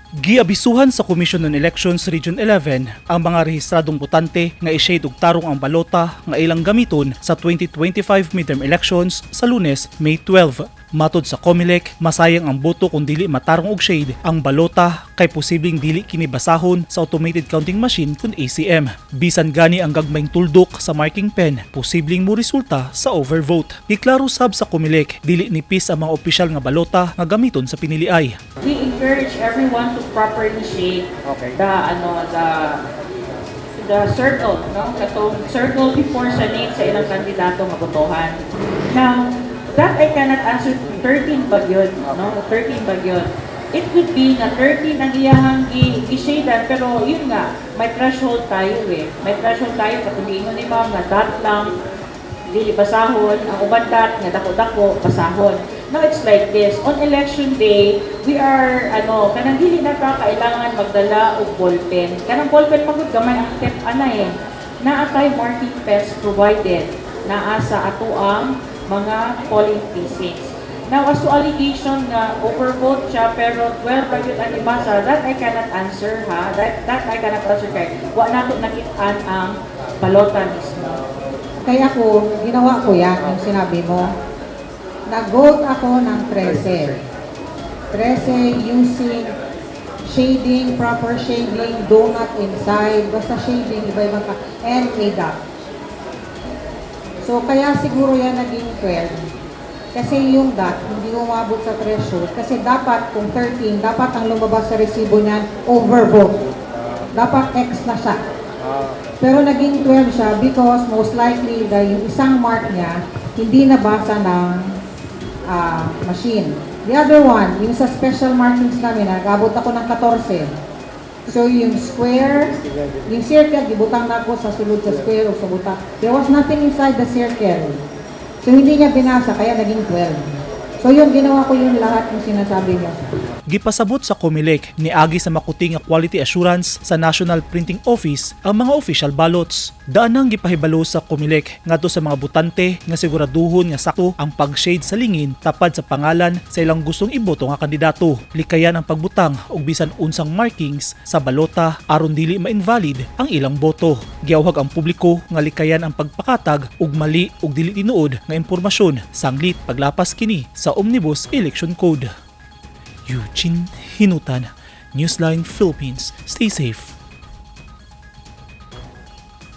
Giabisuhan sa Commission on Elections Region 11 ang mga rehistradong botante nga i-shade og tarong ang balota nga ilang gamiton sa 2025 midterm elections sa Lunes, May 12. Matod sa COMELEC, masayang ang boto kung dili matarong og shade ang balota kay posibleng dili kini basahon sa automated counting machine kun ACM. Bisan gani ang gagmayng tuldok sa marking pen, posibleng mo resulta sa overvote. Giklaro sab sa COMELEC, dili nipis ang mga opisyal nga balota nga gamiton sa piniliay. We encourage everyone to properly shade the circle, no? Katong circle before sa name sa ilang kandidato nga botohan. Now, that I cannot answer 13 ba yun, no? 13 ba yun? It could be na 13 ang iyahang i-shadean, pero yun nga, may threshold tayo eh. May threshold tayo, katuliin ni ma'am na dot lang, dili basahon, ang uban dot nga dako-dako, basahon. Now it's like this, on election day, we are, kanang dili na ka kailangan magdala og ballpen. Kanang ballpen magud gamay ang tip anay. Naatay marking pens provided naa sa ato ang mga polling precincts. Now, as to allegation na overvote siya pero 12 pa yun ang ibasa, that I cannot answer ha. That I cannot answer kay wa nato nakitaan ang balota mismo. Kaya ako, ginawa ko yan, yung sinabi mo. Nag-vote ako ng 13. 13 using shading, proper shading, donut inside, basta shading, iba-ibang ka, and a dot. So, kaya siguro yan naging 12. Kasi yung dot, hindi umabot sa threshold. Kasi dapat, kung 13, dapat ang lumabas sa resibo niyan, overvote. Dapat X na siya. Pero naging 12 siya because most likely yung isang mark niya, hindi nabasa ng machine. The other one, yung sa special markings namin, nag-abot ako ng 14. So yung square, yung circle, gibutang na ako sa sulod sa square o sa butang. There was nothing inside the circle. So hindi niya binasa, kaya naging 12. So yun, ginawa ko yung lahat ng sinasabi niya. Gipasabot sa COMELEC ni agi sa makuting nga quality assurance sa National Printing Office ang mga official ballots. Daanang gipahibalo sa COMELEC ngadto sa mga botante nga siguraduhon nga sakto ang pag-shade sa lingin tapad sa pangalan sa ilang gustong iboto nga kandidato. Likayan ang pagbutang og bisan unsang markings sa balota aron dili ma-invalid ang ilang boto. Giawhag ang publiko nga likayan ang pagpakatag og mali ug dili tinuod nga impormasyon sanglit paglapas kini sa Omnibus Election Code. Eugene Hinutan, Newsline Philippines. Stay safe.